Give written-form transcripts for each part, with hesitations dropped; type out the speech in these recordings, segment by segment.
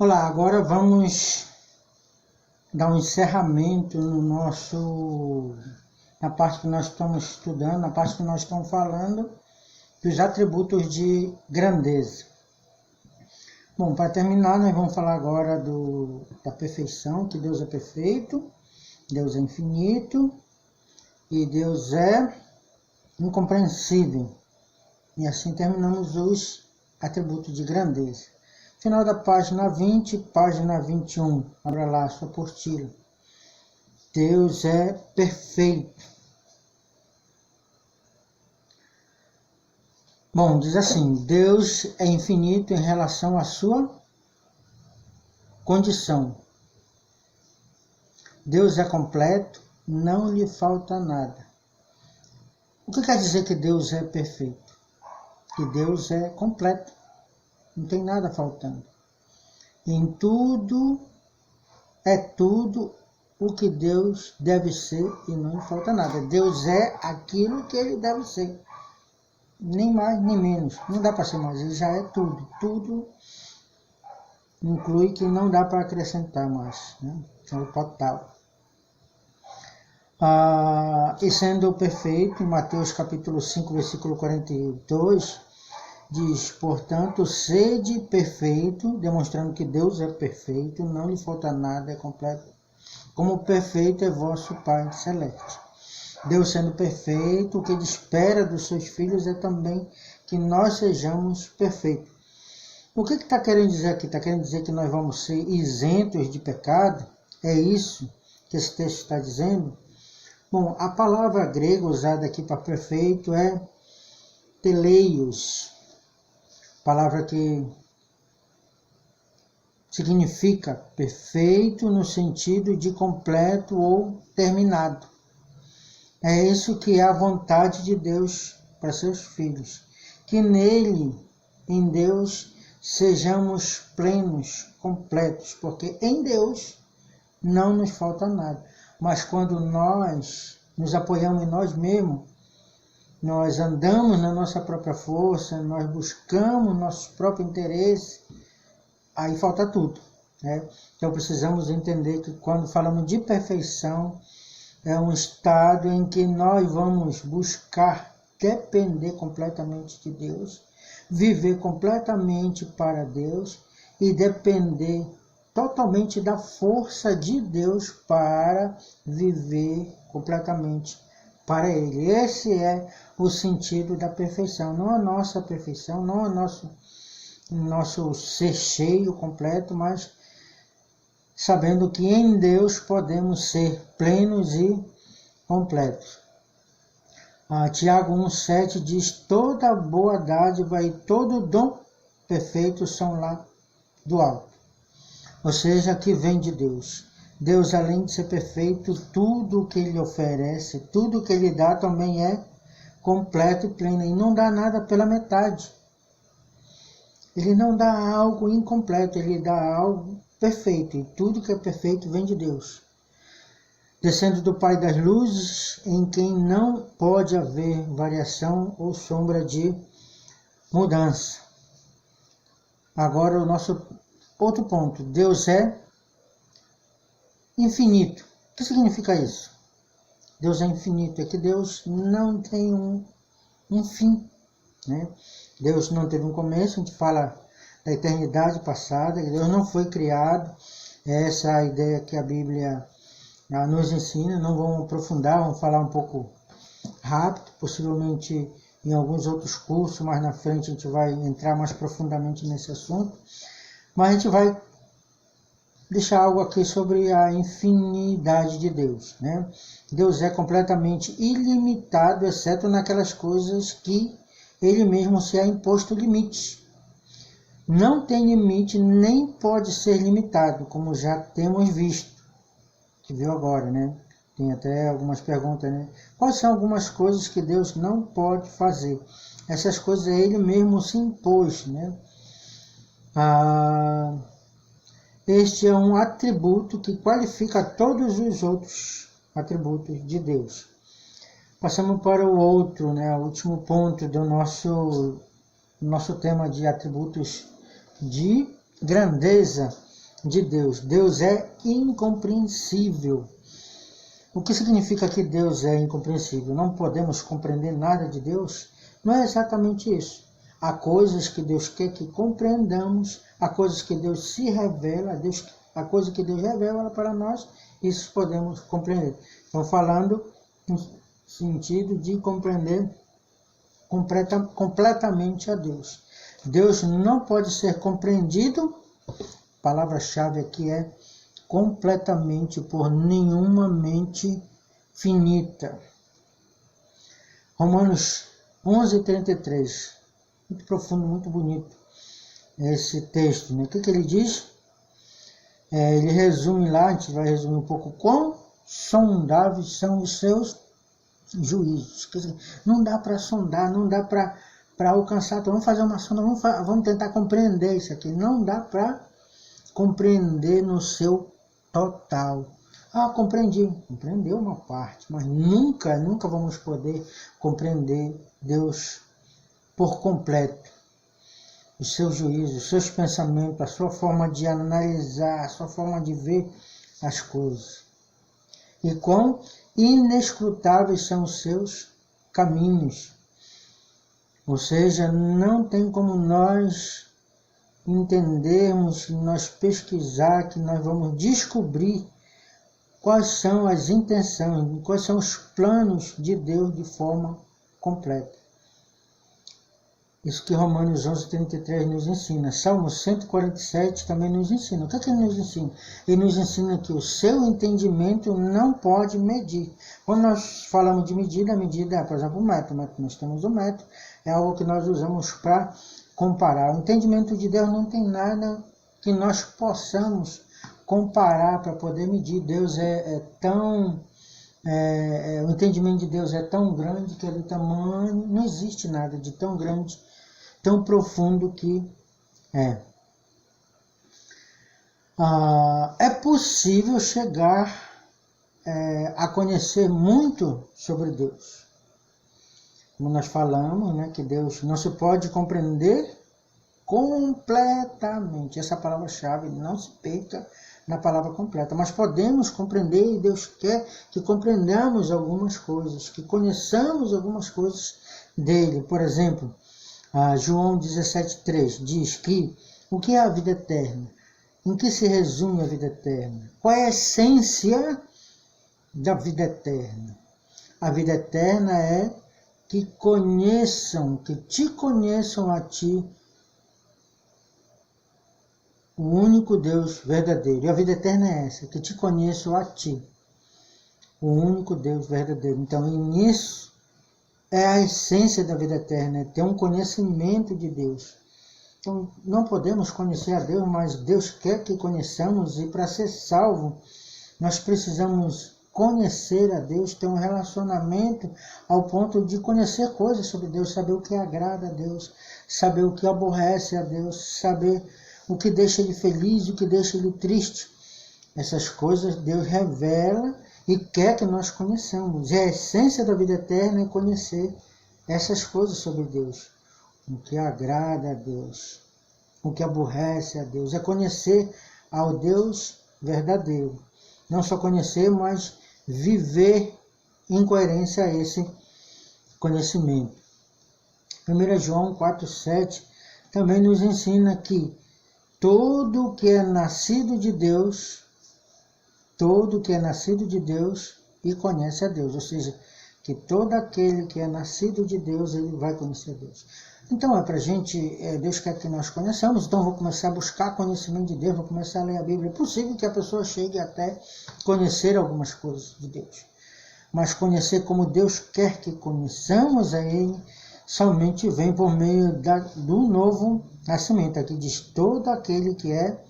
Olá, agora vamos dar um encerramento na parte que nós estamos estudando, na parte que nós estamos falando dos atributos de grandeza. Bom, para terminar, nós vamos falar agora da perfeição, que Deus é perfeito, Deus é infinito e Deus é incompreensível. E assim terminamos os atributos de grandeza. Final da página 20, página 21. Abra lá a sua apostila. Deus é perfeito. Bom, diz assim: Deus é infinito em relação à sua condição. Deus é completo, não lhe falta nada. O que quer dizer que Deus é perfeito? Que Deus é completo. Não tem nada faltando. Em tudo, é tudo o que Deus deve ser e não lhe falta nada. Deus é aquilo que ele deve ser. Nem mais, nem menos. Não dá para ser mais, ele já é tudo. Tudo inclui que não dá para acrescentar mais. Né? É o total. E sendo perfeito, em Mateus capítulo 5, versículo 42, diz, portanto, sede perfeito, demonstrando que Deus é perfeito, não lhe falta nada, é completo, como perfeito é vosso Pai celeste. Deus sendo perfeito, o que ele espera dos seus filhos é também que nós sejamos perfeitos. O que está querendo dizer aqui? Está querendo dizer que nós vamos ser isentos de pecado? É isso que esse texto está dizendo? Bom, a palavra grega usada aqui para perfeito é teleios, palavra que significa perfeito no sentido de completo ou terminado. É isso que é a vontade de Deus para seus filhos. Que nele, em Deus, sejamos plenos, completos, porque em Deus não nos falta nada. Mas quando nós nos apoiamos em nós mesmos, nós andamos na nossa própria força, nós buscamos nosso próprio interesse, aí falta tudo. Né? Então precisamos entender que quando falamos de perfeição, é um estado em que nós vamos buscar depender completamente de Deus, viver completamente para Deus e depender totalmente da força de Deus para viver completamente para Ele. Esse é o sentido da perfeição, não a nossa perfeição, não a nosso ser cheio, completo, mas sabendo que em Deus podemos ser plenos e completos. Tiago 1,7 diz, toda boa dádiva e todo dom perfeito são lá do alto. Ou seja, que vem de Deus. Deus, além de ser perfeito, tudo o que Ele oferece, tudo o que Ele dá também é completo e pleno. E não dá nada pela metade. Ele não dá algo incompleto, Ele dá algo perfeito. E tudo que é perfeito vem de Deus. Descendo do Pai das luzes, em quem não pode haver variação ou sombra de mudança. Agora o nosso outro ponto. Deus é infinito. O que significa isso? Deus é infinito. É que Deus não tem um fim. Né? Deus não teve um começo. A gente fala da eternidade passada. Deus não foi criado. Essa é a ideia que a Bíblia nos ensina. Não vamos aprofundar, vamos falar um pouco rápido. Possivelmente em alguns outros cursos, mais na frente a gente vai entrar mais profundamente nesse assunto. Mas a gente vai deixar algo aqui sobre a infinidade de Deus. Né? Deus é completamente ilimitado, exceto naquelas coisas que Ele mesmo se ha imposto limite. Não tem limite, nem pode ser limitado, como já temos visto. Que viu agora, né? Tem até algumas perguntas, né? Quais são algumas coisas que Deus não pode fazer? Essas coisas Ele mesmo se impôs, né? Este é um atributo que qualifica todos os outros atributos de Deus. Passamos para o outro, né, o último ponto do nosso tema de atributos de grandeza. de Deus. Deus é incompreensível. O que significa que Deus é incompreensível? Não podemos compreender nada de Deus? Não é exatamente isso. Há coisas que Deus quer que compreendamos, há coisas que Deus se revela, há coisas que Deus revela para nós, isso podemos compreender. Estão falando no sentido de compreender completamente a Deus. Deus não pode ser compreendido, a palavra-chave aqui é completamente, por nenhuma mente finita. Romanos 11:33, muito profundo, muito bonito esse texto, né? O que ele diz? Ele resume lá, a gente vai resumir um pouco, quão sondáveis são os seus juízos. Quer dizer, não dá para sondar, não dá para alcançar, vamos fazer uma sonda, vamos tentar compreender isso aqui. Não dá para compreender no seu total. Compreendeu uma parte, mas nunca vamos poder compreender Deus por completo. Os seus juízos, os seus pensamentos, a sua forma de analisar, a sua forma de ver as coisas. E quão inescrutáveis são os seus caminhos. Ou seja, não tem como nós entendermos, nós pesquisar, que nós vamos descobrir quais são as intenções, quais são os planos de Deus de forma completa. Isso que Romanos 11:33 nos ensina. Salmo 147 também nos ensina. O que é que ele nos ensina? Ele nos ensina que o seu entendimento não pode medir. Quando nós falamos de medida, a medida é, por exemplo, o método. Nós temos o método, é algo que nós usamos para comparar. O entendimento de Deus não tem nada que nós possamos comparar para poder medir. Deus o entendimento de Deus é tão grande que ele tamanho, não existe nada de tão grande, tão profundo que é. É possível chegar a conhecer muito sobre Deus. Como nós falamos, né, que Deus não se pode compreender completamente. Essa palavra-chave, não se perca na palavra completa. Mas podemos compreender, e Deus quer que compreendamos algumas coisas, que conheçamos algumas coisas dele. Por exemplo, João 17:3 diz que o que é a vida eterna? Em que se resume a vida eterna? Qual é a essência da vida eterna? A vida eterna é que te conheçam a ti, o único Deus verdadeiro. E a vida eterna é essa, que te conheçam a ti, o único Deus verdadeiro. Então, nisso é a essência da vida eterna, é ter um conhecimento de Deus. Então, não podemos conhecer a Deus, mas Deus quer que conheçamos, e para ser salvo, nós precisamos conhecer a Deus, ter um relacionamento ao ponto de conhecer coisas sobre Deus, saber o que agrada a Deus, saber o que aborrece a Deus, saber o que deixa ele feliz, o que deixa ele triste. Essas coisas Deus revela e quer que nós conheçamos. E a essência da vida eterna é conhecer essas coisas sobre Deus. O que agrada a Deus, o que aborrece a Deus. É conhecer ao Deus verdadeiro. Não só conhecer, mas viver em coerência a esse conhecimento. 1 João 4:7 também nos ensina que todo que é nascido de Deus e conhece a Deus. Ou seja, que todo aquele que é nascido de Deus, ele vai conhecer a Deus. Então é para a gente, Deus quer que nós conheçamos, então vou começar a buscar conhecimento de Deus, vou começar a ler a Bíblia. É possível que a pessoa chegue até conhecer algumas coisas de Deus, mas conhecer como Deus quer que conheçamos a Ele, somente vem por meio do novo nascimento. Aqui diz todo aquele que é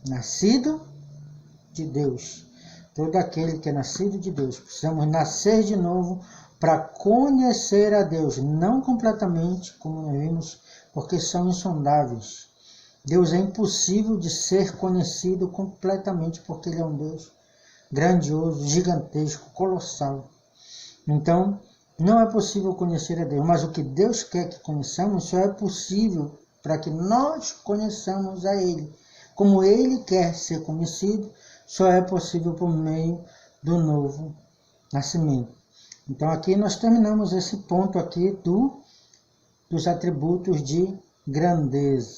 nascido de Deus. Todo aquele que é nascido de Deus. Precisamos nascer de novo para conhecer a Deus. Não completamente, como nós vimos, porque são insondáveis. Deus é impossível de ser conhecido completamente, porque Ele é um Deus grandioso, gigantesco, colossal. Então, não é possível conhecer a Deus, mas o que Deus quer que conheçamos só é possível para que nós conheçamos a Ele. como ele quer ser conhecido, só é possível por meio do novo nascimento. Então aqui nós terminamos esse ponto aqui dos atributos de grandeza.